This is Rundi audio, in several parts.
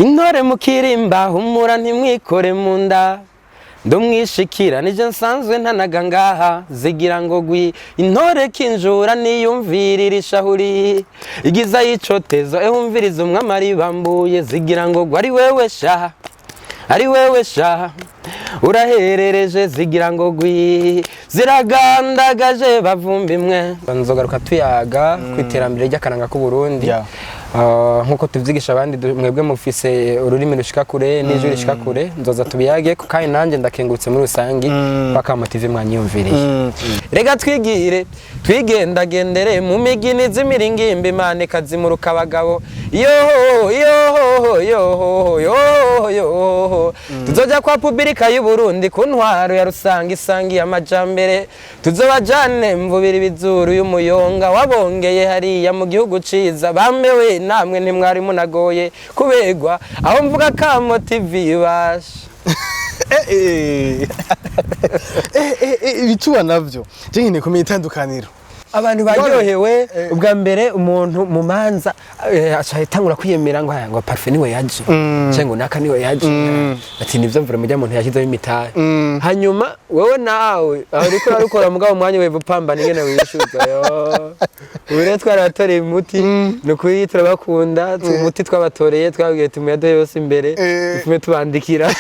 intore mukirimba humura ntimwikore mu nda ndumwishikira nije nsanzwe ntanaga ngaha zigira ngo gwi intore kinjura niyumvirira ishahuri igiza yicotezo ehumviriza umwamari bambuye zigira ngo gwa ari wewe sha uraherereje zigira ngo gwi ziragandagaje bavumba imwe nzogaruka tuyaga kwiterambere ry'akaranga ku Burundi nkuko tuvyigisha abandi mwebwe mufise ururimi rushika kure n'ijwi rishika kure nzoza tubiyage kandi nanje ndakengurutse muri rusangi Akamo TV mwanyumviriye rega twigendagendere mu migini z'imiringimbi Imana ikazimuruka abagabo tuzoja kwa publika y'u Burundi ku ntwaro ya Rusangi isangiye amajambere tuzobajane mvubira bizuru y'umuyonga wabongeye hariya mu gihugu ciza bambewe namwe ntimwari munagoye kubegwa aho mvuga Akamo TV basha ibituba navyo je nkine kumenya itandukaniro abantu baryohewe ubwa mbere umuntu mu manza acahitangura kwiyemera ngo parfait niwe yaje cengo naka niwe yaje ati nivyo mvura mujya muntu yashyizeho imitahe hanyuma wewe nawe ariko arukora mugabo mwanya wewe upambana ingene wishuza yo ure twaratoreye umuti no kuyitura bakunda umuti twabatoreye twabwiye tumuyadoye yose imbere tume tubandikira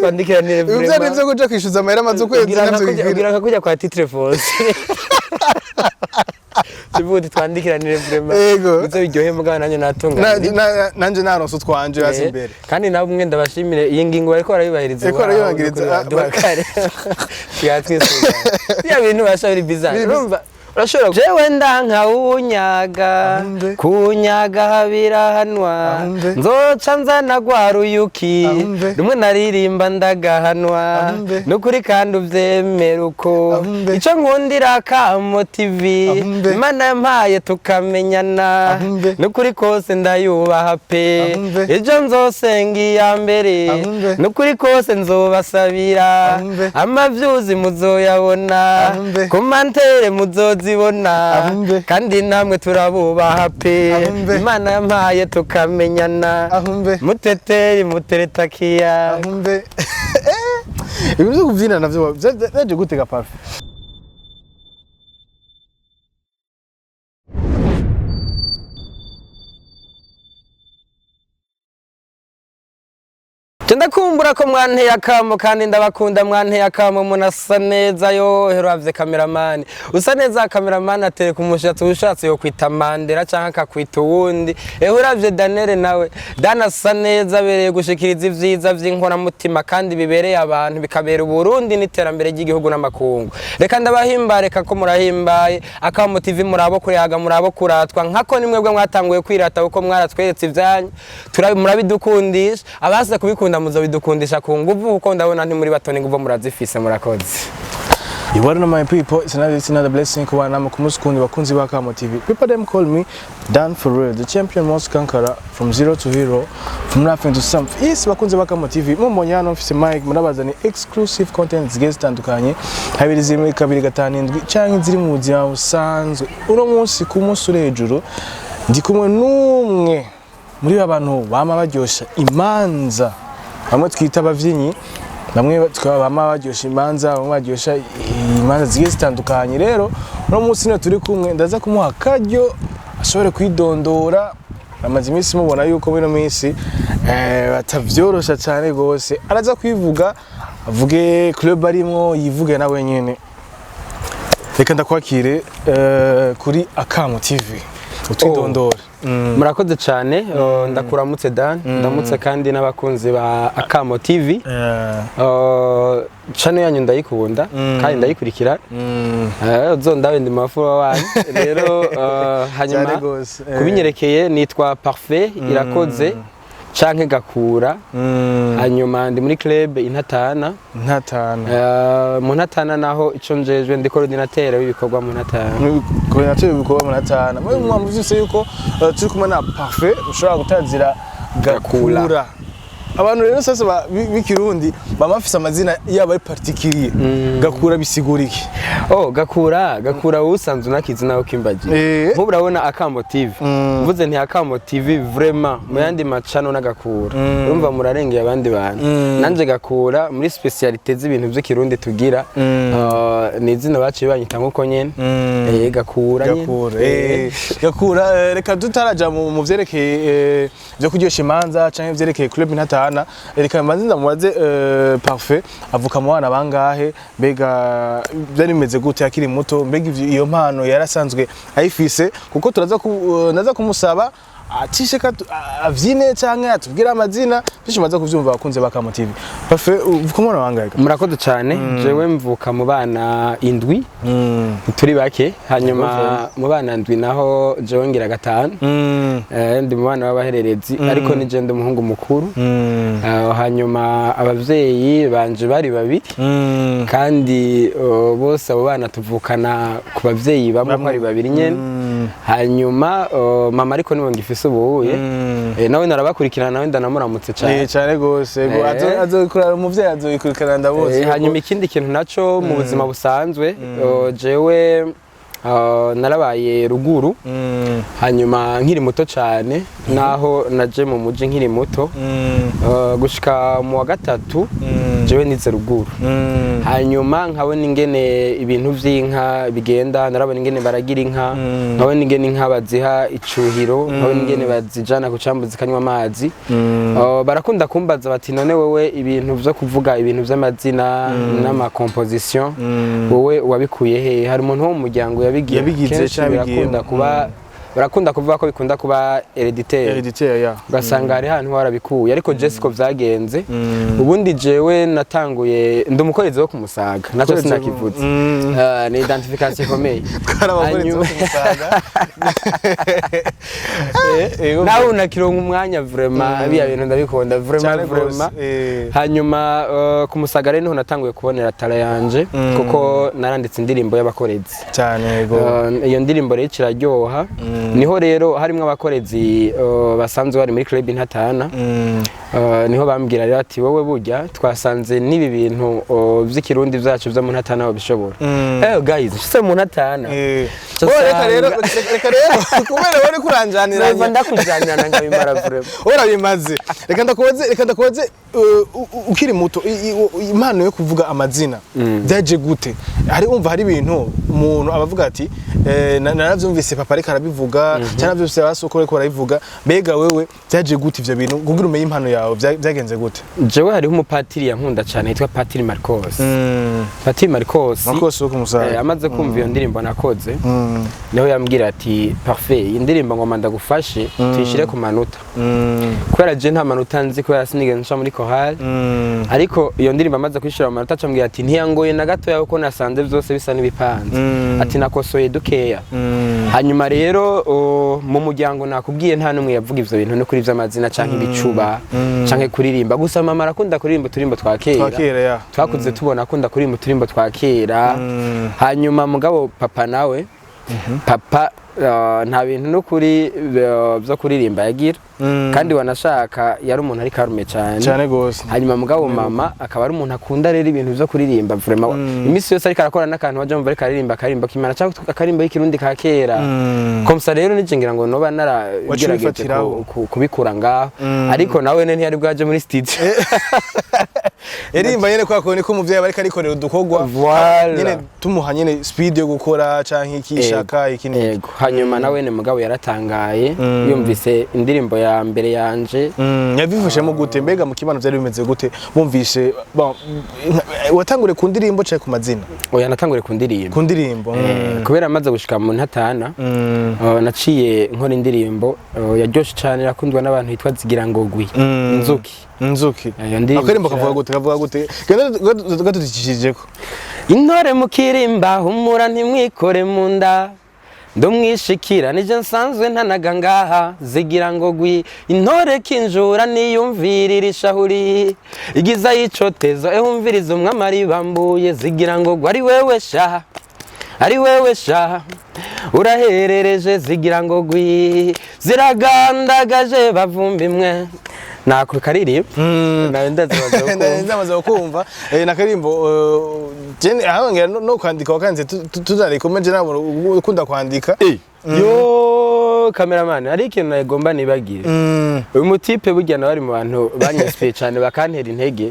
twandikiranire vraiment ivyo kuja kwishuza amahera amaze ukwezi ngira nkakujya kwa titre fosse Sibuti twandikiranire vraiment bizo biryohe mugabo nanye natunga nanje naronse twanje hasi imbere kandi nabo mwenda bashimire iyi ngingo bariko barayibahiriza duhakare twatwisuza ya bintu bashabiri bizarre urumva urashobora jewe ndanka unyaga kunyaga habirahanwa nzoca nzana gwaruyuki rumwe naririmba ndagahanwa nukuri kandi uvyemera uko ico nkundira Akamo TV Imana yampaye tukamenyana nukuri kose ndayubaha pe ejo nzosenga iya mbere nukuri kose nzobasabira amavyuzi muzoyabona komantere muzozibona kandi namwe turabubaha pe Imana yampaye tukamenyana muteteri muteretakiya ibyo kuvyina navyo byaje gutega parfait ndakumbura ko mwanteye Akamo kandi ndabakunda mwanteye Akamo munasa neza yo heravye cameraman usa neza cameraman ateye kumushatsi ushatse yo kwita Mandela canka akakwita uwundi uravye Daniel nawe danasa neza bereye gushikiriza ivyiza vy'inkora mutima kandi bibereye abantu bikabera Burundi n'iterambere ry'igihugu n'amakungu reka ndabahimbare kako murahimbaye Akamo TV murabo kuriyaga murabo kuratwa nkako nimwebwe mwatanguye kwirata uko mwaratweretse ivyanyu murabidukundisha abase kubikunda muzobidukundisha ku nguvu uko ndabona nti muri batoni nguvu murazifise murakoze. You wanna know my people, it's another blessing kuba nama kumusukundi bakunzi ba Akamo TV. People them call me Dan for real, the champion most conqueror from zero to hero, from nothing to something. Yes, bakunzi ba Akamo TV. Mumbonyano mfise mic murabazani exclusive content guest tandukanye. Habiri zimwe kabiri gatanindwi canke ziri mu buzima busanzwe. Uno munsi ku munsi urejuru ndi kumwe numwe muri abantu bama baryosha imanza. Bamwe twita abavyinyi bamwe twabama baryosha imanza bamwe baryosha imanza zigiye zitandukanye rero no munsi no turi kumwe ndaza kumuha karyo ashobore kwidondora amaze iminsi mubona yuko bino minsi batavyorosha cyane gose araza kwivuga avuge club arimo yivuge nawe nyene reka ndakwakire kuri Akamo TV utidondora murakoze cyane ndakuramutse Dan ndamutse kandi n'abakunzi ba Akamo TV channel yanyu ndayikunda kandi ndayikurikira ndawe ndi mafura wanyu rero hanyuma kubinyerekeye nitwa Parfait irakoze canke gakura hanyuma ndi muri club intatana mu ntatana naho ico njejwe ndi coordinateur w'ibikorwa mu ntatana coordinateur w'ibikorwa mu ntatana mwe mwamuvise yuko turi kumwe na Parfait ushobora gutazira gakura abantu rero sasa b'ikirundi baba bafise amazina yabo ari particulier Gakura bisigura iki Gakura usanzwe unakizi nawe kimbagiye nk'ubu urabona Akambo TV mvuze nti Akambo TV vraiment mu yandi macano na Gakura urumva murarengeye abandi bantu nanje Gakura muri specialité z'ibintu by'ikirundi tugira ni izina baciye banyita nkuko nyene Gakura reka tutaraja mu vyerekeye byo kuryosha imanza canke vyerekeye Club Intatana reka manzi ndamubaze Parfait avuka mu bana bangahe mbega byari bimeze gute akiri muto mbega iyo mpano yarasanzwe ayifise kuko naza kumusaba atishe avyine canke atubwira amazina bishimaza kuvyumva abakunze b'Akamo TV. Parfait uvuka mu bana bangahe? Murakoze cyane jewe mvuka mu bana indwi turi bake hanyuma mu bana indwi naho jewe ngira gatanu ndi mu bana b'abahererezi ariko ni je ndi umuhungu mukuru hanyuma abavyeyi banje bari babiri kandi bose abo bana tuvukana ku bavyeyi bamwe bari babiri nyene hanyuma mama ariko niwe ngifise ubuye nawe narabakurikirana nawe ndanamuramutse cyane cyane gose azokurara umuvyeyi azoyikurikirana ndabose hanyuma ikindi kintu naco mu buzima busanzwe jewe narabaye ruguru hanyuma nkiri muto cyane naho naje mu muji nkiri muto gushika mu wa gatatu jewe nize ruguru hanyuma nkabona ingene ibintu vy'inka bigenda narabona ingene baragira inka nkabona ingene inka baziha icuhiro nkabona ingene bazijana kucambuza kanywa amazi barakunda kumbaza bati none wewe ibintu vyo kuvuga ibintu vy'amazina n'ama composition wowe wabikuye he hari umuntu wo mu muryango yabigize cyabigenda kuba barakunda kuvuga ko bikunda kuba hereditaire ugasanga hari hantu warabikuye ariko Jessica vyagenze ubundi jewe natanguye ndi umukorezi wo kumusaga naco sinakivuze ni identification ikomeye nawe unakironka umwanya vraiment biya bintu ndabikunda vraiment hanyuma kumusaga rero niho natanguye kubonera tala yanje kuko naranditse indirimbo y'abakorezi cyane iyo ndirimbo rero kiraryoha niho rero harimo abakorezi basanzwe bari muri Club Intatana niho bambwira rero ati wowe burya twasanze nibi bintu vy'ikirundi vyacu vyo mu Ntatana babishobora guys shise mu Ntatana reka rero kubera bari kuranjanira ndakujanira ngabimara vraiment urabimaze reka ndakubaze ukiri muto impano yo kuvuga amazina byaje gute hari umva hari ibintu umuntu abavuga ati naravyumvise papa ariko arabivuga cyane byose basokore ko barabivuga mbega wewe byaje gute ivyo bintu kugira umenye impano yawe byagenze gute jewe hariho umupatiri yankunda cyane yitwa Patiri Marcos Patiri Marcos wo kumusaga amaze kumva iyo ndirimbo nakoze niho yambwira ati Parfait iyi ndirimbo ngoma ndagufashe tuyishire ku manota kubera je nta manota nzi kubera sinigeze nca muri chorale ariko iyo ndirimbo amaze kwishira mu manota acambwira ati ntiyangoye na gato yawe ko nasanze byose bisa nibipanze ati nakosoye dukeya hanyuma rero mu muryango nakubwiye nta numwe yavuga ivyo bintu no kuri vy'amazina canke ibicuba canke kuririmba gusa mama arakunda kuririmba turimbo twakera twakuze tubona akunda kuririmba turimbo twakera hanyuma mugabo papa nawe papa nta bintu no kuri byo kuririmba yagira kandi wanashaka yari umuntu ari karume cyane gose hanyuma mugabo mama akaba ari umuntu akunda rero ibintu byo kuririmba vraiment imisi yose ariko arakora n'akantu waje mva aririmba karimba kimana cyangwa akarimba y'ikirundi ka kera komsa rero nije ngira ngo noba naragerageje kubikura ngaho ariko nawe ne ntiyari bwaje muri studio erimba yene kwa kone ko muvyeyi bariko arikorera udukogwa nyene tumuha nyene speed yo gukora canke ikishaka ikindi hanyuma nawe ne mugabo yaratangaye yumvise indirimbo ya mbere yanje yabifashemo gute mbega mu kibano byari bimeze gute bumvise watangure ku ndirimbo cyane ku mazina oya natangure ku ndirimbo kubera amaze gushika mu Ntatana naciye nkora indirimbo yaryoshe cyane yakundwa n'abantu hitwa Zigira Ngogwi Inzuki akarimbo kavuga gute gatutishijeko intore mukirimba humura ntimwikore mu nda ndumwishikira nije nsanzwe ntanaga ngaha Zigira Ngogwi intore kinjura niyumvirira ishahuri igiza yicotezo ehumviriza umwamari bambuye Zigira Ngogwi ari wewe sha uraherereje Zigira Ngogwi ziragandagaje bavumba imwe nako karirimba nawe ndaza kumva na karimbo jene ahongera no kwandika wakanze tuzarikomeje nabo ukunda kwandika yo cameraman ari ikintu nagomba nibagire uyu mutipe burya nawe ari mu bantu banyespe cyane bakantera intege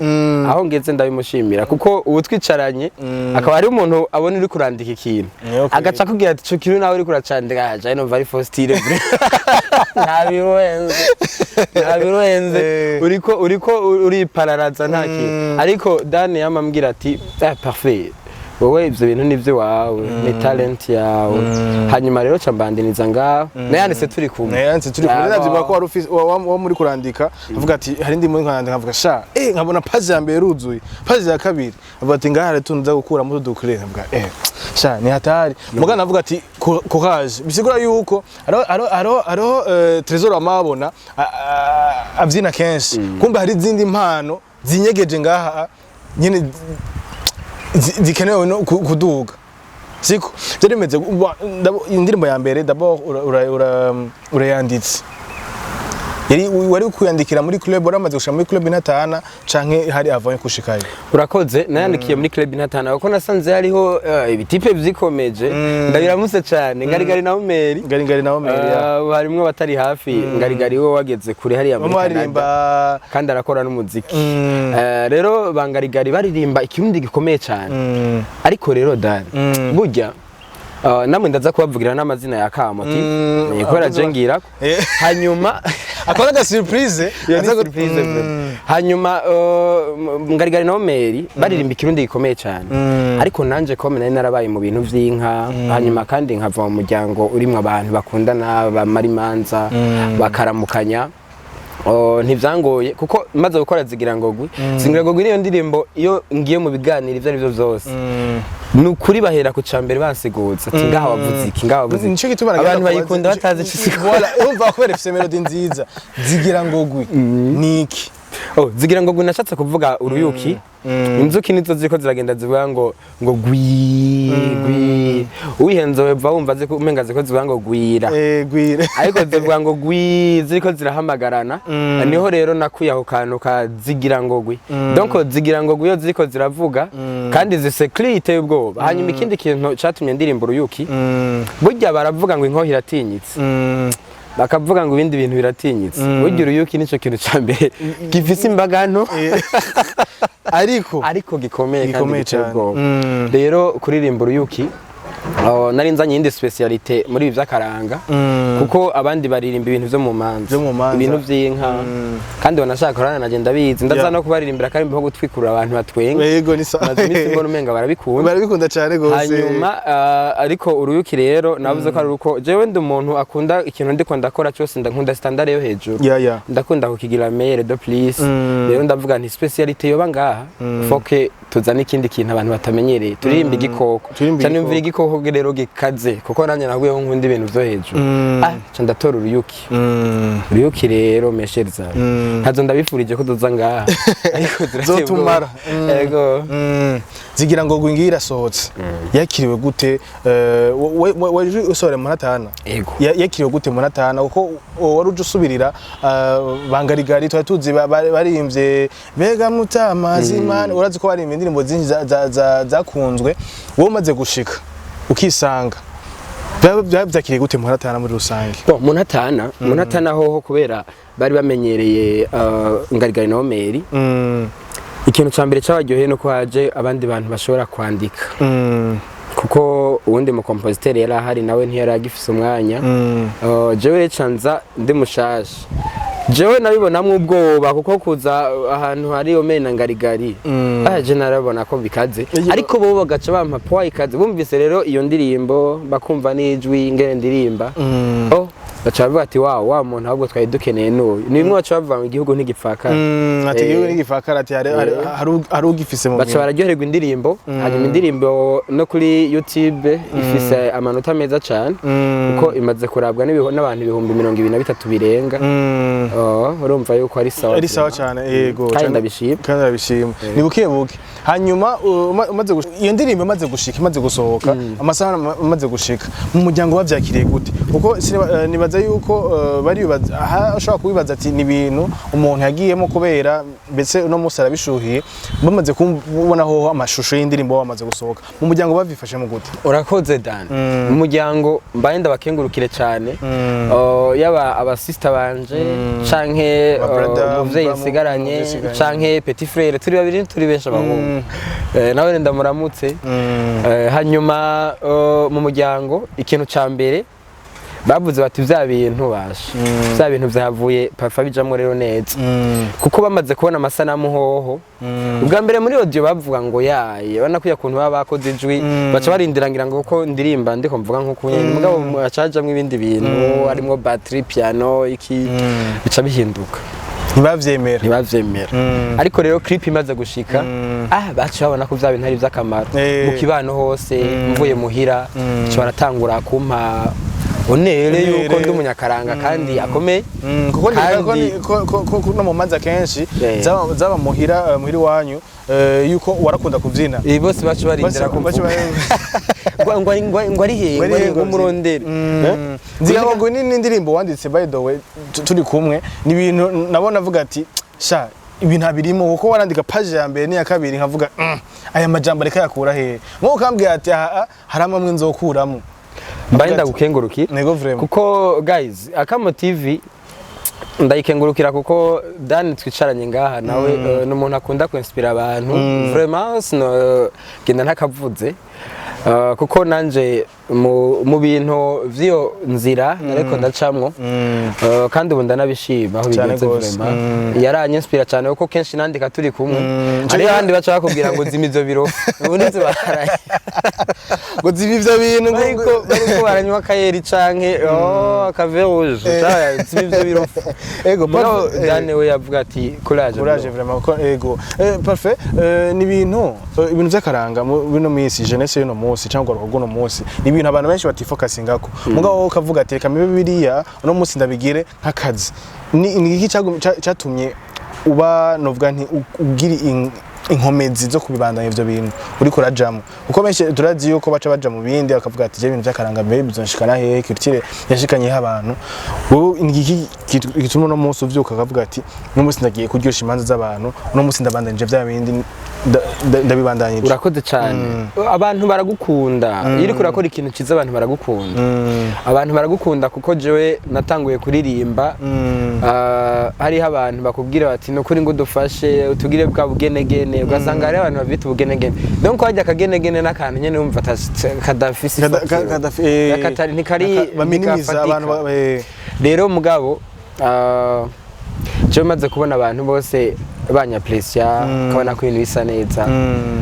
aho ngeze ndabimushimira kuko ubu twicaranye akaba ari umuntu abona uri kurandika ikintu agaca kugira ati cyo kintu nawe uri kuracandika aje no vari fostire nabiruenze uriko uri pararaza nta kintu ariko Dani yamambwira ati parfait wowe ibyo bintu nivyo wawe ni talent yawe hanyuma rero cambandiniza ngaho nayanditse turi kumwe navyo ko wari muri kurandika avuga ati hari ndi muri kurandika avuga sha nkabona page ya mbere ruzuye page ya kabiri avuga ati ngaha hari tunza gukura mu dukure avuga sha ni hatari mugana avuga ati courage bisigura yuko aro Trésor amabona avyina kenshi kumbe hari izindi impano zinyegeje ngaha nyene zikenewe no kuduga siko byarimeze indirimbo ya mbere d'abord urayanditse wari kuyandikira muri club waramaze gushika muri club inatana canke hari avanye kushikayo urakoze nayandikiye muri club inatana kuko nasanze hariho ibitipe vyikomeje ndabiramutse cyane ngarigari na Omeri harimwo batari hafi ngarigari wo wageze kure hari ya Canada kandi arakora n'umuziki rero bangarigari baririmba ikirundi gikomeye cyane ariko rero Dani burya namwe ndaza kubavugira n'amazina ya Kamoti nikora jengira hanyuma akora ga surprise hanyuma ngarigari na Omeri baririmba ikirundi gikomeye cyane ariko nanje kome nari narabaye mu bintu vy'inka hanyuma kandi nkava mu muryango urimwe abantu bakundana bamarimanza bakaramukanya ntivyangoye kuko maze gukora zigira ngogwi niyo ndirimbo iyo ngiye mu biganiro ivyo arivyo vyose nukuri bahera ku cambere bansiguza ati ngaha wavuze iki nico gituma abantu bayikunda batazi voilà umva kubera ifise melody nziza zigira ngogwi niki zigira ngogwi nashatse kuvuga uruyuki inzuki nizo ziko ziragenda zivuga ngo gwi uyihenze weva wumva ziko umenga ziko zivuga ngo gwira gwira ariko zivuga ngo gwi ziko zirahamagarana niho rero nakuye aho kantu ka zigira ngogwi donc zigira ngogwi yo ziko ziravuga kandi zisekrite ubwoba hanyuma ikindi kintu catumye ndirimba uruyuki burya baravuga ngo inkoho iratinyitse bakavuga ngo ibindi bintu biratinyitse burya uruyuki nico kintu ca mbere gifise imbagano ariko gikomeye cyane rero kuririmba uruyuki nari nzanye indi specialite muri ibi by'akaranga kuko abandi baririmba ibintu byo mu manza ibintu by'inka kandi banashaka korana nagenda bizi ndaza no kubaririmbira kandi mbiho gutwikurura abantu batwenga yego ni sa mazimisi mbona umenga barabikunda cyane gose hanyuma ariko uruyuki rero navuze ko ari uko jewe ndi umuntu akunda ikintu ndiko ndakora cyose ndankunda standard yo hejuru ndakunda kukigira meilleur de plus rero ndavuga nti specialite yoba ngaha foke tuzana ikindi kintu abantu batamenyereye turirimba igikoko cyane mvira igikoko rero gikaze kuko nanye naguyeho nkunda ibintu byo hejuru ca ndatora uruyuki rero mesheriza ntazo ndabifurije ko duza ngaha ariko zotumara yego zigira ngo gwingira sohotse yakiriwe gute waje usore mu natana yego yakiriwe gute mu natana kuko wari uje usubirira bangarigari twatuzi barimvye bega mutamazimana urazi ko bari indirimbo zinji zakunzwe wowe umaze gushika ukisanga byakiriye gute mu natana muri rusange mu natana hoho kubera bari bamenyereye ngarigari na Omeri ikintu cyambere cyabaryoheye no kwaje abandi bantu bashobora kwandika kuko uwundi mu compositeur yari ahari nawe ntiyari agifise umwanya jewe canza ndi mushasha jewe nabibonamwe ubwoba kuko kuza ahantu hari Omena ngarigari aje narabona ko bikaze ariko bo bagaca bampa poa ikaze bumvise rero iyo ndirimbo bakumva n'ijwi ngene ndirimba bacavuga ati wa muntu ahubwo twari dukeneye n'uyu ni bimwe baca bavuga mu gihugu ntigipfakara ati igihugu ntigipfakara ati hari ugifise mu baca bararyoherwa indirimbo hanyuma indirimbo no kuri YouTube ifise amanota meza cyane kuko imaze kurabwa n'abantu 23,000 birenga urumva yuko ari sawa cyane yego kandi ndabishima ni buke hanyuma umaze iyo ndirimbo imaze gushika imaze gusohoka amasaha amaze gushika mu muryango wavyakiriye gute kuko nibaza nibaza yuko baribaza ashobora kubibaza ati ni ibintu umuntu yagiyemo kubera mbese uno munsi arabishuhiye bamaze kubonaho amashusho y'indirimbo bamaze gusohoka mu muryango bavifashe mu gute. Urakoze Dan. Mu muryango mbaye ndabakengurukire cyane yaba abasista banje canke umuvyeyi nsigaranye canke petit frère turi babiri turi benshi abahungu nawe ndamuramutse. Hanyuma mu muryango ikintu ca mbere bavuze bati vya bintu basha vya bintu vyavuye Parfait bijamwe rero neza kuko bamaze kubona amasanamu hoho ubwa mbere muri audio bavuga ngo yaye bana kuya kuntu baba bakoze ijwi baca barindirangira ngo kuko ndirimba ndiko mvuga nko kunyene mugabo acajamwe ibindi bintu harimo battery piano iki bica bihinduka ntibavyemera ariko rero clip imaze gushika baca babona ko vya bintu ari vy'akamaro mu kibano hose mvuye muhira cyo baratangura kumpa onere yuko ndi umunyakaranga kandi akomeye kuko no mu manza kenshi zaba muhira wanyu yuko warakunda kuvyina bose bacu barindira ko ngo ari hehe ngo murondere nziga ngo ni indirimbo wanditse by the way turi kumwe ni ibintu nabona avuga ati sha ibintu abirimo kuko warandika page ya mbere n'iya kabiri nkavuga aya majambo reka yakura hehe nko ukambwiye ati hari amwe nzokuramo mbaye ndagukenguruki kuko guys Akamo TV ndayikengurukira kuko Dan twicaranye ngaha nawe n'umuntu akunda kwinspira abantu vraiment genda ntakavuze kuko nanje mu bintu vyo nzira ariko ndacamwo kandi ubu ndanabishima aho bigeze vraiment yaranyinspira cyane kuko kenshi nandika turi kumwe ari handi baca bakubwira ngo zimizo biro ubundi zibaraye ngo zimivyo bintu ngo baranywa kayeri canke akave rouge zimivyo biro ego Dan we yavuga ati courage vraiment ego Parfait ni ibintu vy'akaranga bino misi jeunesse y'uno munsi cyangwa urugo no munsi ibintu abantu benshi batifocusingako mugabo ukavuga ati reka mibe biriya no munsi ndabigire nk'akazi ni iki cyatumye uba novuga nti ugira inkomezi zo kubibandanya ivyo bintu uri kurajamo uko benshi turazi yuko baca baja mu bindi bakavuga ati je ibintu by'akaranga mbe bizonshikana hehe culture yashikanye abantu wowe ingiki gituma no munsi uvyuka akavuga ati no munsi ndagiye kuryosha imanza z'abantu no munsi ndabandanje vya bindi ndabibandanyije. Urakoze cyane abantu baragukunda iri kurakora ikintu ciza abantu baragukunda abantu baragukunda kuko jewe natanguye kuririmba hariho abantu bakubwira bati no kuri ngo dufashe utugire bwa bugenegene ugasanga hari abantu bavita ubugenegene donc hajya akagenegene n'akantu nyene wumva kadafisi katari ntikari baminimiza abantu rero mugabo je maze kubona abantu bose banyapresya kabona ko ibintu bisa neza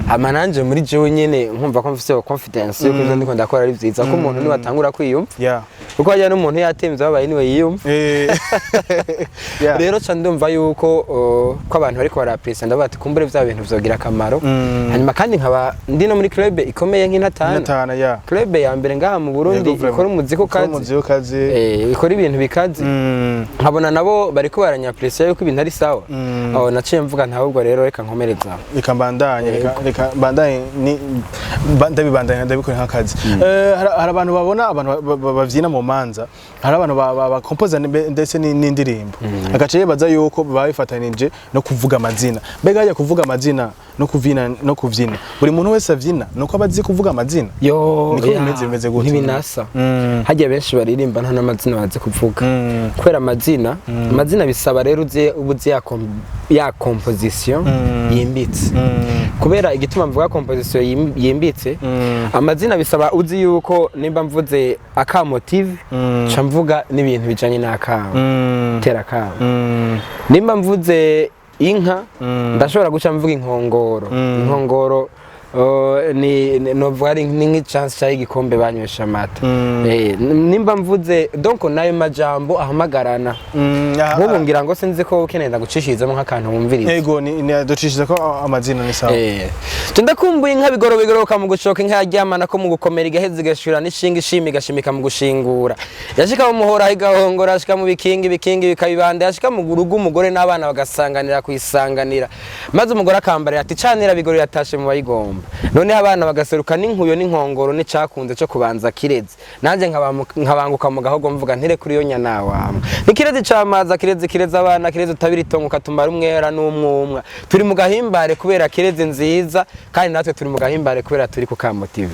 amananje muri jewe nyene nkumva ko mfise confidence yuko ivyo ndiko ndakora ari vyiza ko umuntu ni batangura kwiyumva kuko hajya n'umuntu yatemvye babaye niwe yiyumva rero ca ndumva yuko ko abantu bariko barapresya ndavuga ati kumbure vya bintu vyogira akamaro hanyuma kandi nkaba ndi no muri club ikomeye nk'intatana club ya mbere ngaha mu Burundi ikora umuziki kazi ikora ibintu bikazi nkabona nabo bariko baranyapresya yuko ibintu ari sawa naciye mvuga ntabwo rero reka nkomereza reka mbandanye ni ndabibandanya ndabikora nk'akazi hari abantu babona abantu bavyina mu manza hari abantu bakompoza ndetse n'indirimbo agace yebaza yuko babifatanije no kuvuga amazina mbega hajya kuvuga amazina no kuvyina buri muntu wese avyina nuko abazi kuvuga amazina niko bimeze gute ntibinasa hajya benshi baririmba nta n'amazina bazi kuvuga kwera amazina bisaba rero ubuzi ya composition yimbitse kubera igituma mvuga composition yimbitse amazina bisaba uzi yuko nimba mvuze Akamo TV ca mvuga n'ibintu bijanye n'akamo tera kamo nimba mvuze inka ndashobora guca mvuga inkongoro ni novuga ari nk'ichansi cya igikombe banywesha amata nimba mvuze donc nayo majambo ahamagarana nk'ubu ngira ngo sinzi ko ukeneye gucishirizamo nk'akantu wumviriza yego ni ducishiza ko amazina ni sawa tundakumbuye inka bigorobigoroka mu gucoka inka yaryamana ko mu gukomera igaheza igashira n'ishinga ishimi gashimika mu gushingura yashika mu muhora igahongora yashika mu bikingi bikabibanda yashika mu rugo umugore n'abana bagasanganira kuisanganira maze umugore akambarira ati canira bigorira yatashe mu bayigomba none abana bagaseruka n'inkuyo n'inkongoro n'icakunze cyo kubanza kireze nanje nkabanguka mu gahogo mvuga ntire kuri yo nyana wamwe nikireze camaza kireze abana kireze utabira itongo katumara umwera n'umwumwa turi mu gahimbare kubera kireze nziza kandi natwe turi mu gahimbare kubera turi ku Kamo TV.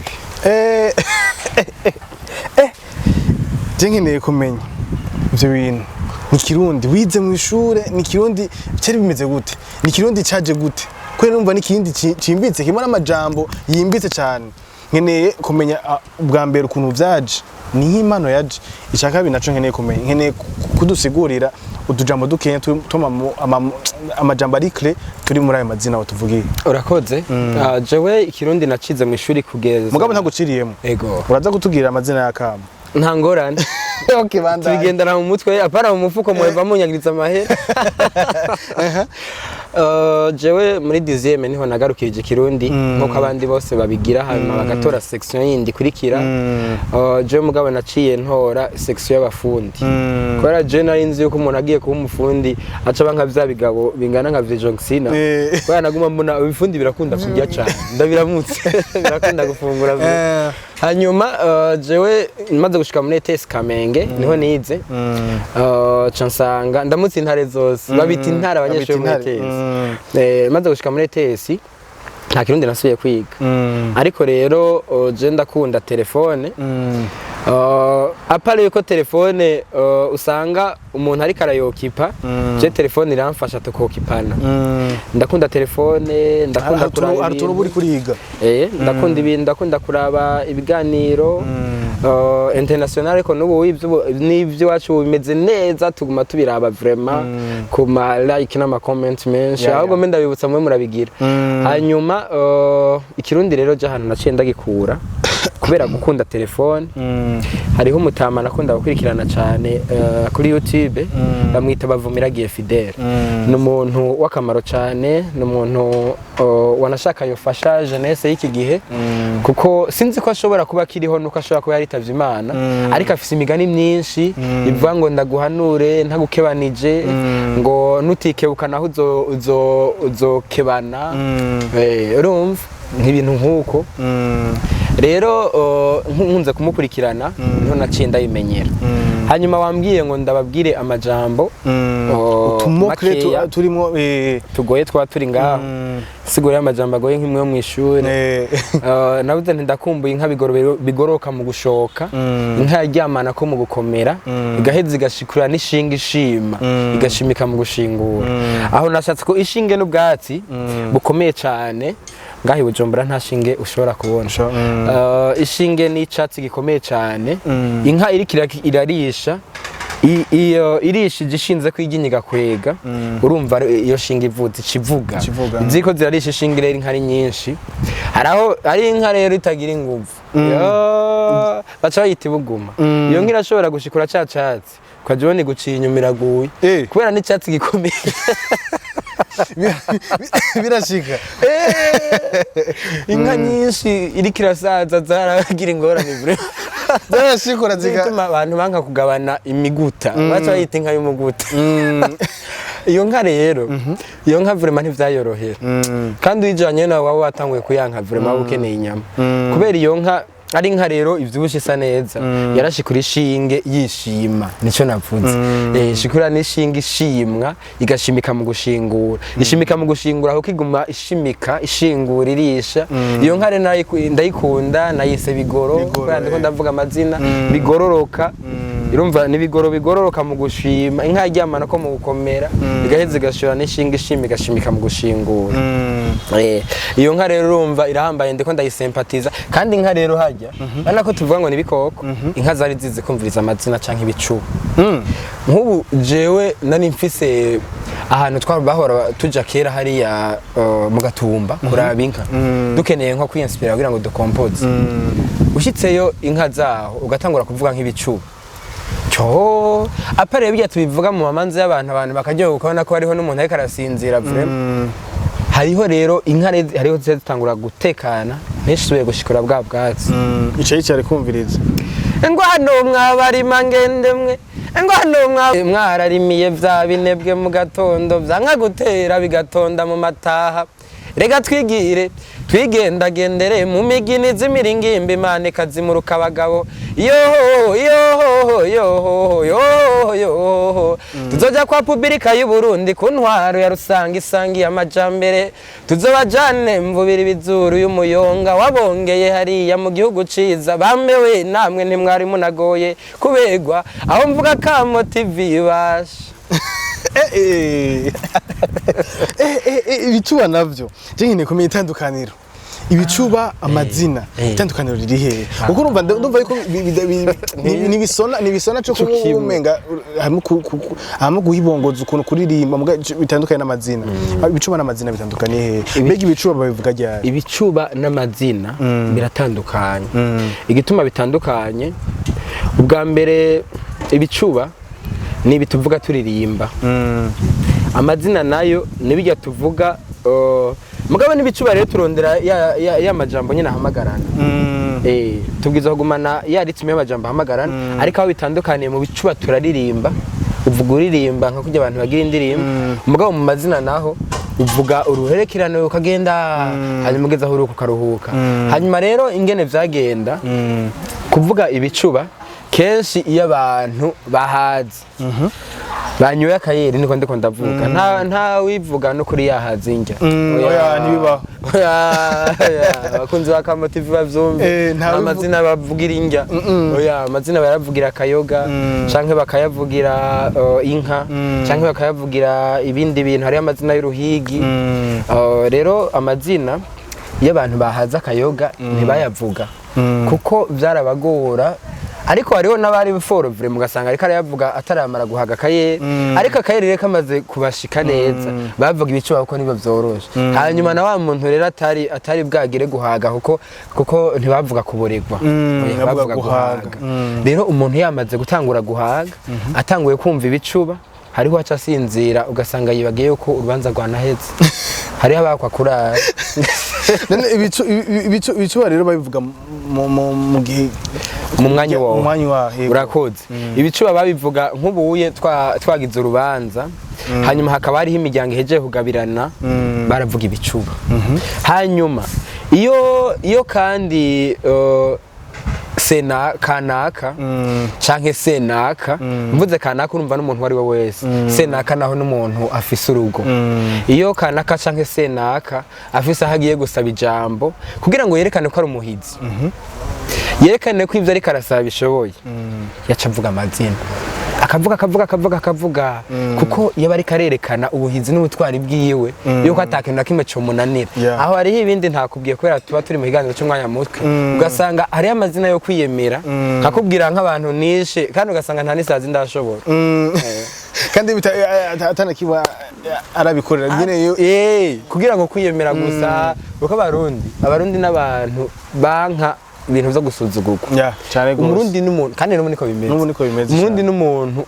Nkeneye kumenya ivyo bintu ni Kirundi wize mu ishure ni Kirundi cyari bimeze gute ni Kirundi caje gute kwera numva ni kindi cimbitse kimwe n'amajambo yimbitse cyane nkeneye kumenya ubwa mbere ukuntu vyaje ni nk'impano yaje icaka binaco nkeneye kumenya nkeneye kudusigurira utujambo dukenya tuma amajambo ari clé turi muri ayo mazina watuvugiye. Urakoze. Jewe Ikirundi nacize mu ishuri kugeza mugabo ntaguciriyemo. Ego. Uraza kutubwira amazina ya Kamo. Nta ngorane. Okay banda. Tubigendana mu mutwe apara mu mufuko muheva munyagiriza amahera. Jewe muri 10e niho nagarukije Ikirundi nkuko abandi bose babigira hanyuma bagatora section yindi kurikira. Jewe mugabo naciye ntora section y'abafundi. Kubera je nari nzi yuko umuntu agiye kuba umufundi aca banka vya bigabo bingana nka Vjoxina. Kubera naguma mbona ibifundi birakunda kurya cyane. Ndabiramutse birakunda gufungura. Hanyuma jewe maze gushika muri ETS Kamenge niho nize cansanga ndamutse intare zose babita intare abanyeshuri muri ETS maze gushika muri ETS nta Kirundi nasubiye kwiga ariko rero je ndakunda telefone apare yuko telefone usanga umuntu ari karayokipa je telefone iramfasha tukokipana ndakunda telefone ndakunda kuraba Arturo buri kuriga ndakunda ibintu ndakunda kuraba ibiganiro international ko nubu n'ivyo wacu bimeze neza tuguma tubiraba vraiment kuma like n'ama comment menshi ahubwo menda bibutsa mwe murabigira hanyuma Ikirundi rero je hano naciye ndagikura kubera gukunda telefone hariho umutama nakunda gukurikirana cyane kuri YouTube bamwita Bavumiragiye Fidèle n'umuntu wakamaro cyane n'umuntu wanashaka yofasha jeunesse y'iki gihe kuko sinzi ko ashobora kuba kiriho nuko ashobora kuba yaritavye Imana ariko afise imigani myinshi ivuga ngo ndaguhanure ntagukebanije ngo nutikebuka naho uzokebana urumva nk'ibintu nkuko rero nkunze kumukurikirana niho naciye ndayimenyera hanyuma wambwiye ngo ndababwire amajambo tumokre turimo tugoye twa turi ngaho sigura amajambo agoye nk'imwe mu ishure nabuze ndakumbuye inka bigoroka mu gushoka inka yaryamana ko mu gukomera igaheza igashikura n'ishinga ishima igashimika mu gushingura aho nashatse ko ishinge n'ubwatsi bukomeye cyane ngahi Bujumbura nta shinge ushobora kubona ishinge n'icatsi gikomeye cyane inka irikira irarisha iyo irishije ishinze kw'iginyiga kwega urumva iyo shinge ivuze ikivuga ziko zirarisha ishinge rero inka ari nyinshi haraho ari inka rero itagira inguvu baca bayita ibuguma iyo nka irashobora gushikura ca catsi ukajibona guciye inyuma iraguye kubera n'icatsi gikomeye birashika inka nyinshi iriko irasaza zaragira ingorane bure zarashikura zituma abantu banka kugabana imiguta baca bayita inka y'umuguta iyo nka rero iyo nka vraiment ntivyayorohera kandi wijanye nawe waba watanguye kuyanka vraiment ukeneye inyama kubera iyo nka ari inka rero ivyibushe isa neza yarashikura ishinge yishima nico navuze shikura n'ishinge ishimwa igashimika mu gushingura ishimika mu gushingura aho kiguma ishimika ishingura irisha iyo nka rero ndayikunda nayise bigoro kubera ndiko ndavuga amazina bigororoka irumva nibigoro bigororoka mu gushima inka yaryamana ko mu gukomera igaheza igashora n'ishinge ishima igashimika mu gushingura iyo nka rero urumva irahambaye ndiko ndayisempatiza kandi inka rero hajya bana ko tuvuga ngo nibikoko inka zari zizi kumviriza amazina canke ibicuba nk'ubu jewe nari mfise ahantu twabahora tuja kera hariya mu Gatumba kuraba inka dukeneye nko kwinspira kugira ngo dukompoze ushitseyo inka zaho ugatangura kuvuga nk'ibicuba apare bijya tubivuga mu mamanzi y'abantu bakaryoha ukabona ko hariho n'umuntu ariko arasinzira vraiment hariho rero inka hariho zitangura gutekana nishisubiye gushikura bwa bwatsi ico yicare kumviriza ngo hano mwabarima ngendemwe ngo hano mwararimiye vya binebwe mu gatondo vyanka gutera bigatonda mu mataha rega twigire twigendagendere mu migini z'imiringimbi Imana ikazimuruka abagabo yoho yoho yoho yoho yoho tuzoja kwa publika y'u Burundi ku ntwaro ya Rusanga isangiye amajambere tuzobajane mvubira ibizuru y'umuyonga wabongeye hariya mu gihugu ciza bambewe namwe ntimwari munagoye kubegwa aho mvuga Kamo TV basha ibicuba navyo je nyine kumenya itandukaniro ibicuba amazina itandukaniro riri hehe kuko ndumva yuko nibisona cyo kumenga hamwe guhibongoza ukuntu kuririmba bitandukanye n'amazina ibicuba n'amazina bitandukanye hehe mbega ibicuba babivuga ryari ibicuba n'amazina biratandukanye igituma bitandukanye ubwa mbere ibicuba ni bituvuga turirimba amazina nayo nibijya tuvuga mugabo nibicuba rero turondera ya majambo nyine ahamagarana tubwiza kugumana ya ritme y'amajambo ahamagarana ariko aho bitandukaniye mu bicuba turaririmba uvuga uririmba nka kujya abantu bagira indirimbo mugabo mu mazina naho uvuga uruherekerane ukagenda hanyuma ugeza aho uruhuka ukaruhuka hanyuma rero ingene vyagenda kuvuga ibicuba kenshi iyo abantu bahazi banyoye akayeri niko ndiko ndavuga nta wivuga no kuri yahazi injya oya nibibaho bakunzi ba Kamo TV bavyumve amazina bavugira injya oya amazina baravugira akayoga canke bakayavugira inka canke bakayavugira ibindi bintu hari amazina y'uruhigi rero amazina iyo abantu bahaza akayoga ntibayavuga kuko byarabagora ariko hariho n'abari forovre mugasanga ariko arayavuga ataramara guhaga akaye ariko akaye rero kamaze kubashika neza bavuga ibicuba kuko nibo byoroshe hanyuma na wa muntu rero atari bwagire guhaga kuko ntibavuga kuboregwa bavuga guhaga rero umuntu yamaze gutangura guhaga atanguye kumva ibicuba hariho aca asinzira ugasanga yibagiye yuko urubanza rwanaheze hariho abakwa kurara ibicuba rero babivuga mu gihe mu mwanya wawe urakoze ibicuba babivuga nk'ubuye twagize urubanza hanyuma hakaba hariho imiryango ihejeje kugabirana baravuga ibicuba hanyuma iyo kandi kanaka canke senaka mvuze kanaka urumva n'umuntu wari we wese senaka naho n'umuntu afise urugo iyo kanaka canke senaka afise aho agiye gusaba ijambo kugira ngo yerekane ko ari umuhizi yerekane ko ivyo ariko arasaba bishoboye yaca avuga amazina akavuga kuko iyo bari karerekana ubuhizi n'ubutwari bwiwe yuko atakintu na kimwe comunanira aho hariho ibindi ntakubwiye kubera tuba turi mu kiganiro cy'umwanya mutwe ugasanga hariho amazina yo kwiyemera nkakubwira nk'abantu nishe kandi ugasanga nta n'isazi ndashobora kandi atanakiba arabikorera nyene kugira ngo kwiyemera gusa kuko abarundi n'abantu banka ibintu byo gusuzugurwa cyane gose umurundi n'umuntu kandi n'umuntu niko bimeze umurundi n'umuntu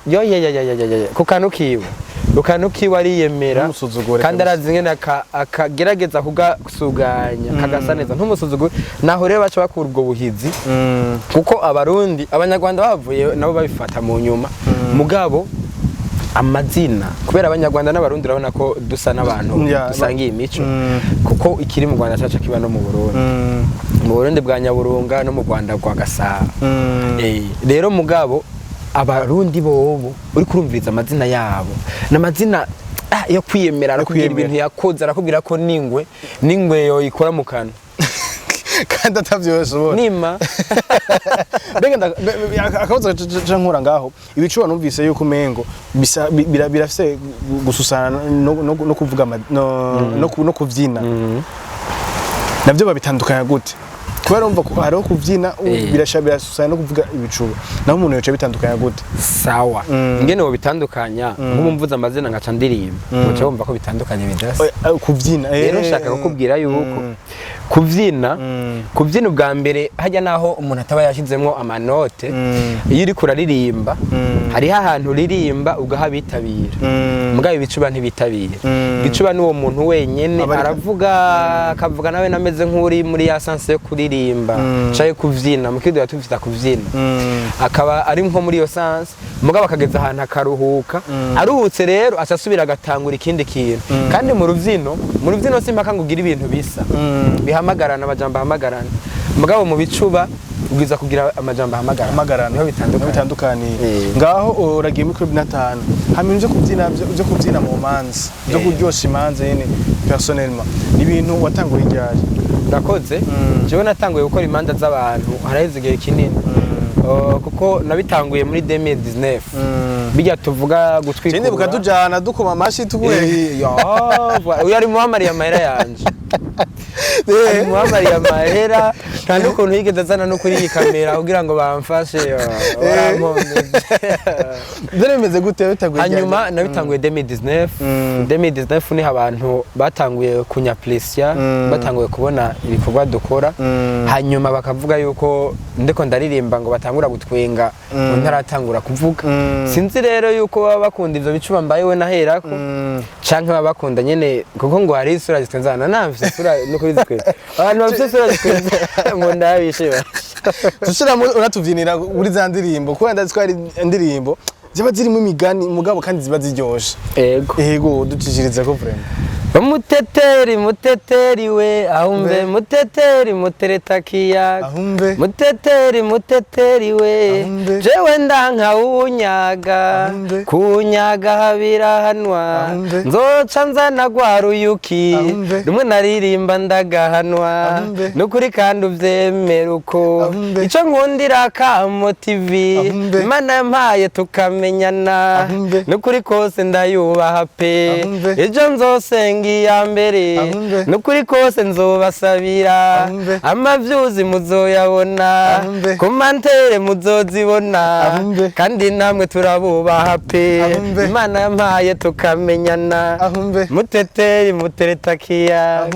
ku kantu kiwe ariyemera kandi arazi ngene akagerageza kugasuganya kagasa neza ntumusuzugure naho rero baca bakura ubwo buhizi kuko abanyarwanda bavuye nabo babifata mu nyuma mugabo amazina kubera abanyarwanda n'abarundi urabona ko dusa n'abantu dusangiye imico kuko ikiri mu Rwanda caca kiba no mu Burundi mu Burundi bwa Nyaburunga no mu Rwanda rwa Gasabo rero mugabo abarundi bobo uri kurumviriza amazina yabo n'amazina yo kwiyemera no kugira ibintu yakoze arakubwira ko ningwe yo ikora mu kanwa kandi atavyose ubona nima akabazo nkora ngaho ibicuba numvise yuko umengo birafise gususana no kuvuga no kuvyina navyo babitandukanya gute kubera umva ko hariho kuvyina birasususana no kuvuga ibicuba naho umuntu yoca bitandukanya gute sawa ngene wo bitandukanya nk'umvuza amazina ngaca ndirimba uca wumva ko bitandukanye bidasa kuvyina rero nshaka kukubwira yuko kuvyina ubwa mbere hajya naho umuntu ataba yashizemwo amanote iyo uri kuraririmba hariho ahantu uririmba ugaha bitabira mugabo ibicuba ntibitabira igicuba n'uwo muntu wenyene akavuga nawe nameze nk'uri muri ya sanse yo kuririmba caye kuvyina mu kido yatuvita kuvyina akaba ari nko muri yo sanse mugabo akageza ahantu akaruhuka aruhutse rero asasubira agatangura ikindi kintu kandi mu ruvyino simpaka ngo ugira ibintu bisa ahamagarana amajambo ahamagarana mugabo mu bicuba ubwiza kugira amajambo ahamagarana niho bitandukaniye ngaho uragiye muri club natanu hamwe byo kubyina mu manzi byo kuryosha imanzi nyine personnellement ibintu watanguye ryari urakoze jewe natanguye gukora imanza z'abantu haraheze igihe kinini kuko nabitanguye muri 2019 bijya tuvuga gutwikura cyane bukatujana dukoma amashi tukuye uyu ari muhamari ya mahera yanje ari muhamari ya mahera kandi ukuntu yigeze azana no kuri iyi kamera kugira ngo bamfashe bimeze gute bitaguye hanyuma nabitanguye 2019 ni abantu batanguye kunyaplessia batanguye kubona ibikorwa dukora hanyuma bakavuga yuko ndeko ndaririmba ngo batangura gutwenga ngo ntaratangura kuvuga sinzi rero yuko baba bakunda ivyo bicuba mbaye we naherako canke baba bakunda nyene kuko ngo hari isura zitwenzana namfise isura no kubizikwe abantu bafise isura zitwenza ngo ndabishe tushira uratuvyinira muri za ndirimbo kuko ndazi ko ari indirimbo ziba zirimo imigani mugabo kandi ziba ziryoshe ego ducishiriza ko vraiment muteteri we ahumve muteteri mutereta kiyaga muteteri we jewe ndanka unyaga kunyaga habirahanwa nzoca nzana gwaruyuki rumwe naririmba ndagahanwa nukuri kandi uvyemera uko ico nkundira Kamo TV Imana yampaye tukamenyana nukuri kose ndayubaha pe ejo nzosenga ya mbere nukuri kose nzobasabira amavyuzi muzoyabona komantere muzozibona kandi namwe turabubaha pe Imana yampaye tukamenyana muteteri mutereta kiya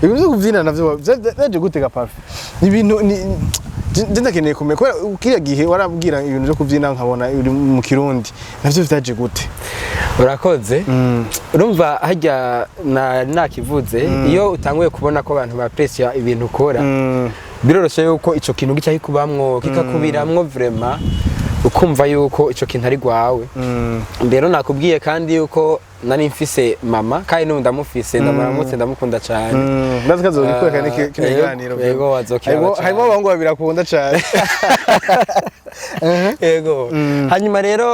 ibintu byo kuvyina navyo byaje gutega parfait ibintu ndakeneye kumenya ko kiriya gihe warabwira ibintu byo kuvyina nkabona uri mu Kirundi navyo byaje gute urakoze urumva hajya nakivuze iyo utanguye kubona ko abantu bapressya ibintu ukora biroroshe yuko ico kintu gica kikubamwo kikakubiramwo vraiment ukumva yuko ico kintu ari gwawe mbero nakubwiye kandi yuko nari mfise mama kandi n'ubu ndamufise ndamuramutse ndamukunda cyane ndazi kazo bikweka kino kiganiro yego wazokira harimo abangu babirakunda cyane yego hanyuma rero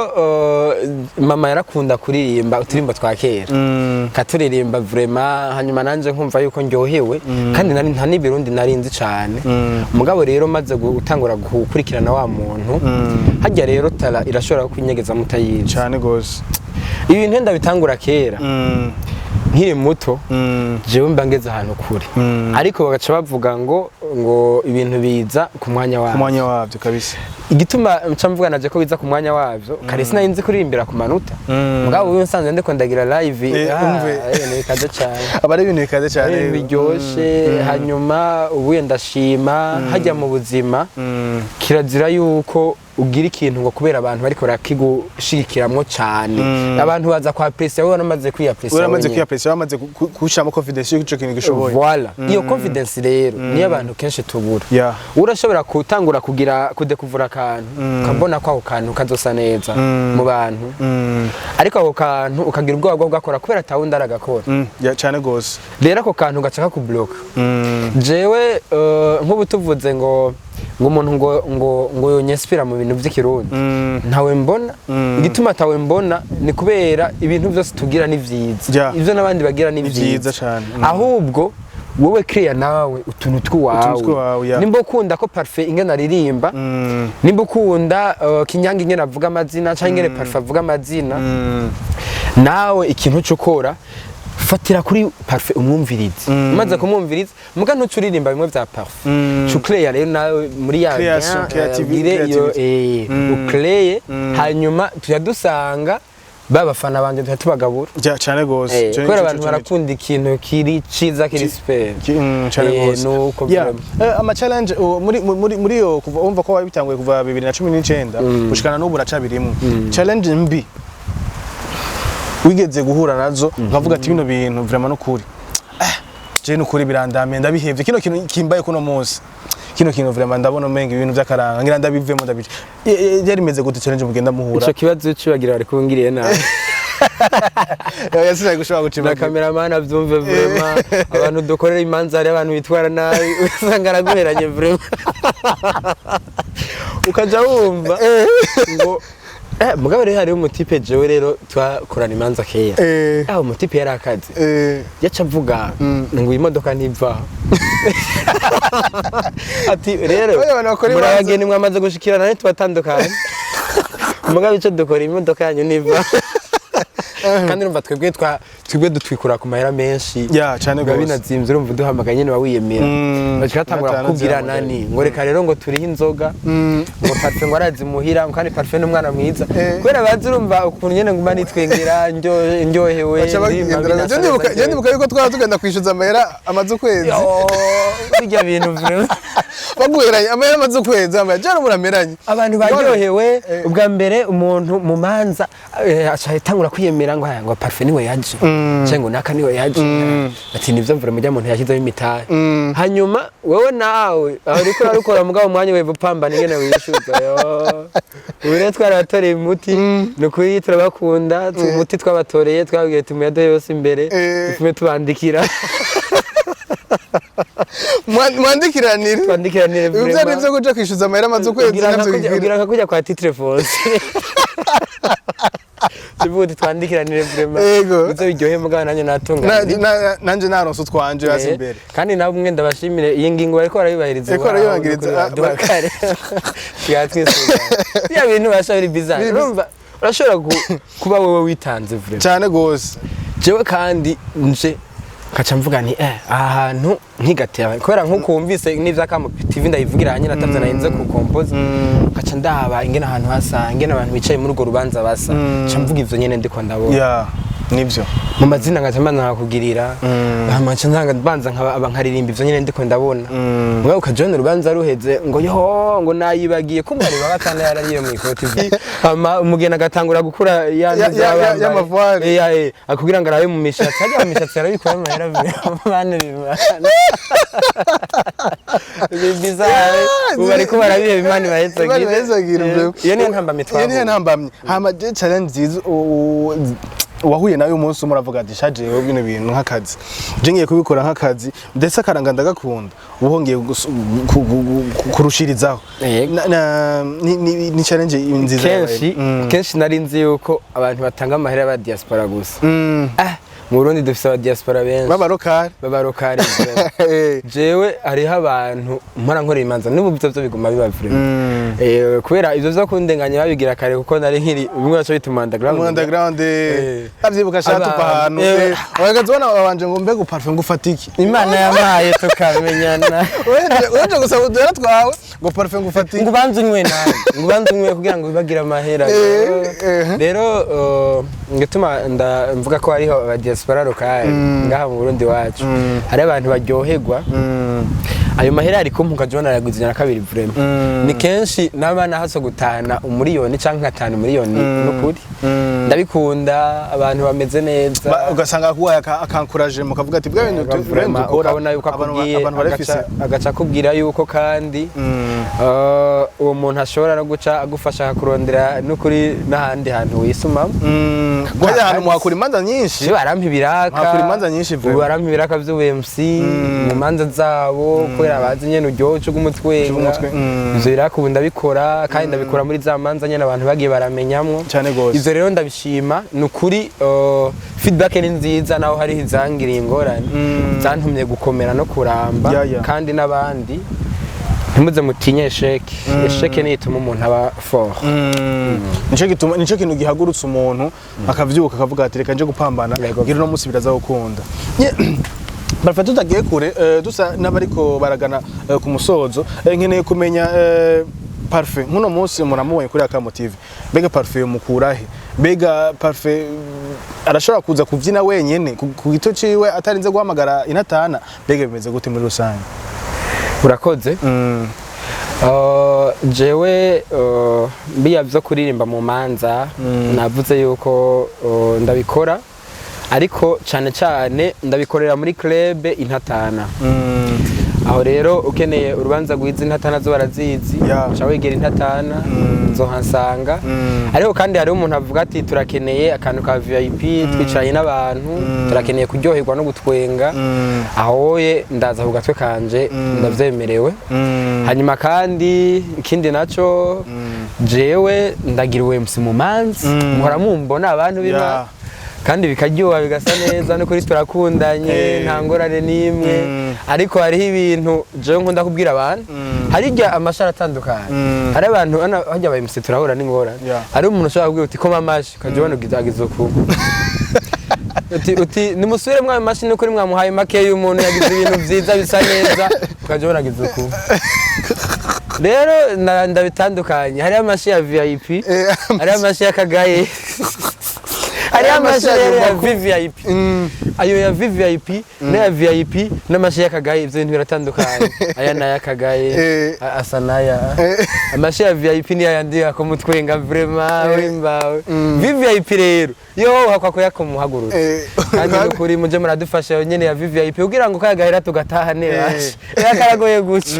mama yarakunda kuririmba utirimba twa kera katuririmba vraiment hanyuma nanje nkumva yuko ndyohewe kandi nari nta nibirundi narinzi cyane mugabo rero maze gutangura gukurikirana wa muntu hajya rero tara irashobora kwinyegeza mutayizi cyane gose ibintu ndabitangura kera nkiri muto jewe mbangeze ahantu kuri ariko bagaca bavuga ngo ibintu biza ku mwanya wabyo kabisa igituma mca mvuga naje ko biza ku mwanya wabyo kare sinayinzi kuririmbira ku manota mugabo uyu nsanze ndiko ndagira live ibintu bikaze cyane abari ibintu bikaze cyane biryoshe hanyuma ubuye ndashima hajya mu buzima kirazira yuko ugira ikintu ngo kubera abantu bariko barakigushikiramwo cyane abantu baza kwa pressure wowe namaze kwiyapressure bamaze kushamo confidence y'icyo kintu gishoboye voilà iyo confidence rero ni abantu kenshi tubura urashobora kutangura kugira kudekuvura akantu ukabona ko ako kantu kazosa neza mu bantu ariko ako kantu ukagira ubwoba bwo gukora kubera atawundi aragakora cyane gose rero ako kantu gacaka ku block jewe nk'ubu tuvuze ngo umuntu ngo yonyespira mu bintu by'ikirundi ntawe mbona igituma tawe mbona ni kubera ibintu byose tugira ni vyiza ivyo nabandi bagira ni vyiza cyane ahubwo wowe clear nawe utuntu twawe nimba ukunda ko parfait ingena aririmba nimba ukunda kinyanga ingena avuga amazina cyangwa ingene parfait avuga amazina nawe ikintu cyukora fatira kuri parfait umwumvirize maze kumwumviriza muga ntucuririmba bimwe bya parfait cukleya rero nawe muri ya ukleye hanyuma tuyadusanga babafana banje tubatubagabura cyane gose kubera abantu barakunda ikintu kiri ciza kiri spell cyane gose nuko ama challenge muri yo kuva umva ko wabitanguye kuva 2019 gushikana n'ubu racabirimo challenge mbi wigeze guhura nazo nkavuga ati bino bintu vraiment no kuri je no kuri birandamye ndabihevye kino kintu kimbaye kuno munsi kino kintu vraiment ndabona umenga ibintu by'akaranga ngira ndabivemo ndabice yari meze gute challenge mugenda muhura ico kibazo cibagira ari kungiriye nawe yasigaye gushobora na guciba cameraman avyumve vraiment abantu dukorera imanza hari abantu bitwara nabi usanga araguheranye vraiment ukaja wumva ngo mugabo rero hari umutipe jewe rero twakorana imanza kera umutipe yari akazi yaca avuga ngo imodoka ntiva ati rero murageni mwamaze gushikirana ne tubatandukanye mugabo ico dukora imodoka yanyu niva kandi urumva twebwe dutwikura ku mahera menshi cyane gose binazimvye urumva duhamagaye nyene bawiyemera bakatangura kubwira nani ngo reka rero ngo turiho inzoga ngo parfum ngo arazimuhira kandi parfum n'umwana mwiza kubera bazi urumva ukuntu nyene nguma nitwengera ndyohewe je ndibuka yuko twara tugenda kwishuza amahera amaze ukwezi bijya bintu vraiment baguheranye amahera amaze ukwezi amahera jana murameranye abantu baryohewe ubwa mbere umuntu mu manza acahitangura kwiyemera ngo parfum niwe yaje cyangwa naka niwe yaje ati nivyo mvura mujya muntu yashyizeho imitahe hanyuma wewe nawe aho uriko urarukora mugabo umwanya wewe upambana ingene wishuza yo ure twaratoreye umuti nukuri turabakunda umuti twabatoreye twabwiye tumuyadoye yose imbere tume tubandikira twandikiranire vraiment ivyo nivyo kuja kwishuza amahera amaze ukwezi ugira nka kwa titre fosse Sibuti twandikiranire vraiment bizo biryohe mugabo nanye natunga nanje naronse twanje hasi imbere kandi nabo mwenda bashimire iyi ngingo bariko barayibahiriza dukare twatwisuza ya bintu bashabiri bizarre urumva urashobora kuba wewe witanze vraiment cyane gose jewe kandi nje kaca mvuga ni ahantu nkigatera kubera nkuko wumvise n'ivyakamo TV ndayivugira hanye natavye nayenze ku compose kaca ndaba ingene ahantu hasa ingene abantu bicaye muri urwo rubanza basa ca mvuga ivyo nyene ndiko ndabona nivyo mu mazina ngatamana nakugirira amacha ntanga banza nkaririmba ivyo nyene ndiko ndabona mugabo ukajona urubanza ruheze ngo yo ngo nayibagiye kumwari bagatana yarariye mu ikoti ama umugena gatangura gukura ya mavuari akugira ngo arabe mu mishatsi hajya mu mishatsi yarabikora mahera bane bizarre ubari ko barabihe bimani bahetsagira iyo niyo ntamba mitwabo iyo niyo ntambamye hama je challenge nziza wahuye nayo umunsi umuravuga ati shajewe bino bintu nk'akazi je ngiye kubikora nk'akazi ndetse akaranga ndagakunda ubuhongeye kurushirizaho ni challenge nziza kenshi nari nzi yuko abantu batanga amahera ba diaspora gusa mu Burundi dufise aba diaspora benshi babarokari jewe hariho abantu mpora nkorera imanza n'ubu byo biguma biba vraiment kubera ivyo vyo kundenganya babigira kare kuko nari nkiri bimwe baco bituma underground avyibuka shatu pahano wagazona babanje ngo mbega parfum gufatiki imana yamaye tukamenyana weje gusaba udera twawe ngo parfum gufatiki ngo banzunywe nawe ngo banzunywe kugira ngo bibagira amahera rero ngituma mvuga ko hariho aba diaspora lokale ngaha mu Burundi wacu hari abantu baryoherwa ayo mahera ariko mukajona yaguzina kabiri vraiment ni kenshi nabana haso gutana umuriyoni canke 5 miliyoni n'ukuri ndabikunda abantu bameze neza ugasanga kuwa akancourage mukavuga ati bwa bintu vraiment ukabona yuko akubwiye agaca kubwira yuko kandi uwo muntu ashobora no guca agufasha kurondera n'ukuri n'ahandi hantu wisuma Kwa hantu mwakura imanza nyinshi barampa ibiraka mwakura imanza nyinshi vuba barampa ibiraka by'UMC mu manza zabo kubera bazi nyene uryoho cyo gumutwenga ivyo biraka ubu ndabikora kandi ndabikora muri za manza nyene abantu bagiye baramenyamwo cyane gose ivyo rero ndabishima nukuri feedback ni nziza naho hari izangiriye ingorane zantumye gukomera no kuramba kandi nabandi ntimuze mutinye esheke ni ituma umuntu aba fort nico kintu gihagurutsa umuntu akavyuka akavuga ati reka nje gupambana ngira no musi biraza gukunda Barfa tutagiye kure dusa n'abariko baragana ku musozo nkeneye kumenya parfum nkuno munsi muramubonye kuri Akamo TV bega parfum mukurahe bega parfum arashobora kuza kuvyina wenyene ku gito ciwe atarinze guhamagara inatana bega bimeze gute muri rusange urakoze jewe biya byo kuririmba mu manza navuze yuko ndabikora ariko cyane cyane ndabikorera muri club intatana aho rero ukeneye urubanza rwiza intatana zo barazizi uca wegera intatana nzohansanga ariko kandi hari umuntu avuga ati turakeneye akantu ka VIP twicaranye n'abantu turakeneye kuryoherwa no gutwenga aho ye ndaza ku gatwe kanje ndavyemerewe hanyuma kandi ikindi naco jewe ndagiriwe MC Mumanzi muhora mumbona abantu bima kandi bikaryoha bigasa neza no kuri turakundanye nta ngorane n'imwe ariko hariho ibintu jewe nkunda kubwira abantu harijya amashara atandukanye hari abantu hajya aba MC turahura n'ingorane hari umuntu ushobora kubwira uti koma amashi ukaje ubona ugizagiza uku uti nimusubire mwa mashini kuri mwamuhaye make y'umuntu yagize ibintu vyiza bisa neza ukaje ubona agiza uku rero ndabitandukanye hari amashi ya VIP hari amashi ya kagaye hari amashi ya VIP ayo ya VIP na VIP n'amashi ya kagaye ivyo bintu biratandukanye aya na ya kagaye asa naya amashi ya VIP ni yandi akomutwenga vraiment wimbawe VIP rero yo hakwa ko yakomuhagurura kandi ukuri muje muradufasha nyene ya VIP kugira ngo kagahera tugatahane bashi yakaragoye guca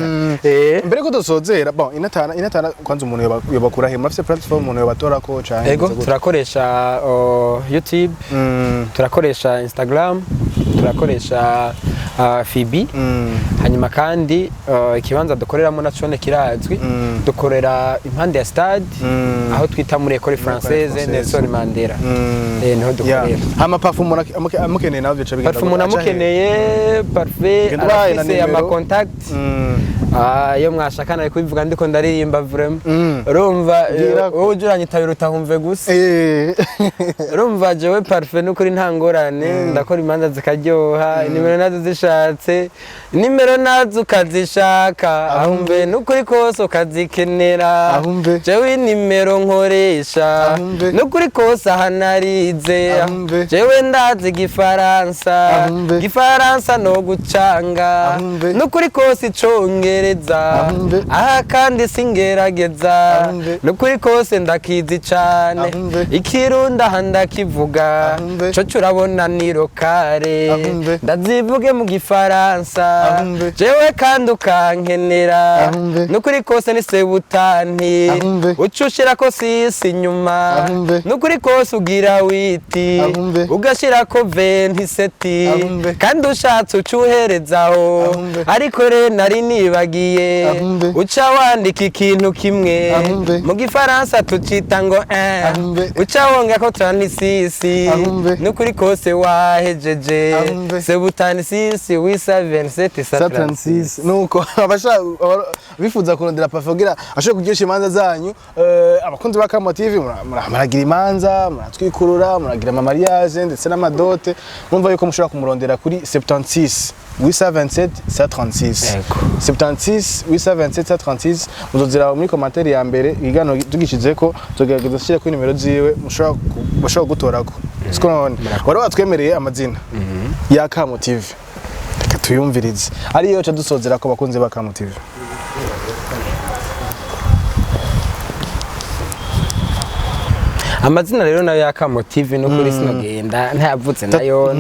mbere ko dosozera bon inatana kwanza umuntu yobakura he mafise platform umuntu yobatora ko cyane ego turakoresha YouTube turakoresha Instagram turakoresha Fibi hanyuma kandi ikibanza dukoreramo nacone kirazwi dukorera impande ya stade aho twita muri École Française Nelson Mandela niho dukorera hama parfum amukeneye nawe bica bigenda parfum amukeneye parfait afise ama contact yo mwashakana ariko bivuga ndiko ndaririmba vraiment urumva wowe ujuranye tabiruta humve gusa urumva jewe parfait n'ukuri ntangorane ndakora imanza zikaryoha nimero nazo zishatse nimero nazo ukazishaka ahumve n'ukuri kose ukazikenera jewe nimero nkoresha n'ukuri kose ahanarize jewe ndazi gifaransa no gucanga n'ukuri kose icongereza aha kandi singerageza n'ukuri kose ndakizi cane ikirunda handakivuga co urabona ni lokale ndazivuge mu gifaransa jewe kandi ukankenera n'ukuri kose ni sebutanti ucushira ko sisi nyuma n'ukuri kose ugira witi ugashira ko 27 kandi ushatse ucuherezaho ariko re nari nibagiye uca wandika ikintu kimwe mu gifaransa tucita ngo uca wonga ko 36 n'ukuri kose wahejeje sebutani 6 wisa 27 36 nuko abasha bifuza kurondera pafogira ashobora kugisha imanza zanyu abakunzi ba Kamo TV muragira imanza muratwikurura muragira ama mariage ndetse n'amadote mwumva yuko mushobora kumurondera kuri 76 827 736 76 827 736 muzozira muri commentaire ya mbere igano tugishizeko tugerageza shira kuri nimero ziwe mushobora gutorako siko none wari watwemereye amazina ya Kamo TV reka tuyumvirize ariyo cyo dusozera ko bakunze ba Kamo TV amazina rero nayo ya Kamo TV no kuri sinogenda ntayavutse nayo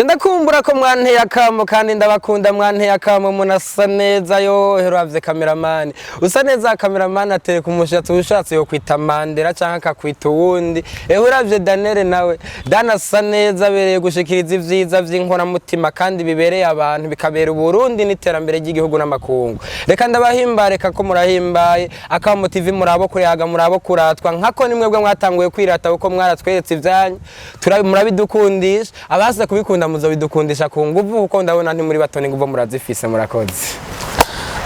ndakumbura ko mwanteye akamo kandi ndabakunda mwanteye akamo munasa neza yo heravye cameraman usa neza cameraman ateye kumushatsi ushatse yo kwita Mandela canka akakwita uwundi uravye Daniel nawe danasa neza bereye gushikiriza ivyiza vy'inkora mutima kandi bibereye abantu bikabera Burundi n'iterambere ry'igihugu n'amakungu reka ndabahimbare kako murahimbaye Kamo TV murabo kuyaga murabo kuratwa nkako nimwe bwo mwatanguye kwirata uko mwaratwetse ivyanyu murabidukundisha abase kubikunda muzo bidukundisha ku nguvu uko ndabona nti muri batoni nguvu murazifise murakoze.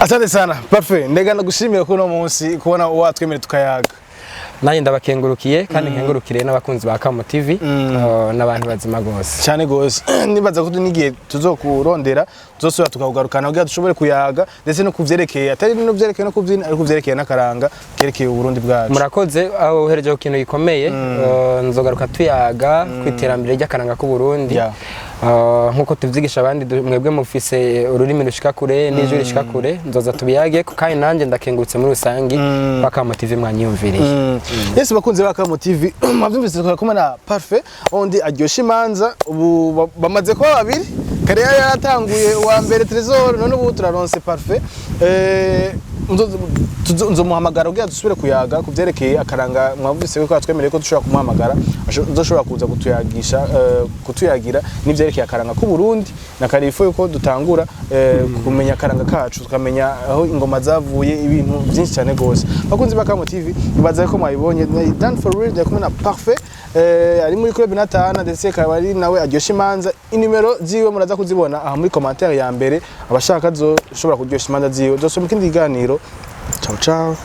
Asante sana parfait ndega nagushimira ko no munsi kubona watwemere tukayaga nanjye ndabakengurukiye kandi nkengurukire n'abakunzi ba Kamo TV n'abantu bazima gose cyane gose nibaza ko tunigiye tuzokurondera tuzosura tukagugarukana kugira dushobore kuyaga ndetse no kuvyerekeye atari no vyerekeye no kuvyina ariko kuvyerekeye nakaranga kerekeye Burundi bwacu murakoze aho uhereje ikintu gikomeye nzogaruka tuyaga kwiterambere ry'akaranga ku Burundi nkuko tuvyigisha abandi mwebwe mufise ururimi rushika kure n'ijwi rishika kure nzoza tubiyage kandi nanje ndakengurutse muri rusangi kwa Kamo TV mwanyumviriye. Yes bakunze ba Kamo TV mwavyumvise ko na parfait ondi aryosha imanza ubu bamaze ko babiri kare yaratanguye wa mbere Trésor none ubu turaronse parfait nzomuhamagara ugiye dusubire kuyaga kuvyerekeye akaranga mwavise ko twatwemereye ko dushobora kumuhamagara azoshobora kuza kutuyagira n'ivyerekeye akaranga ku Burundi na karifo yuko dutangura kumenya akaranga kacu tukamenya aho ingoma zavuye ibintu byinshi cyane gose bakunzi ba Kamo TV ibaza ko mwabibonye done for real yakumwe na parfait ari muri club natana ndetse kabari nawe aryosha imanza inimero ziwe muraza kuzibona aha muri commentaire ya mbere abashaka zo shobora kuryosha imanza ziwe dosoma ikindi kiganiro ciao ciao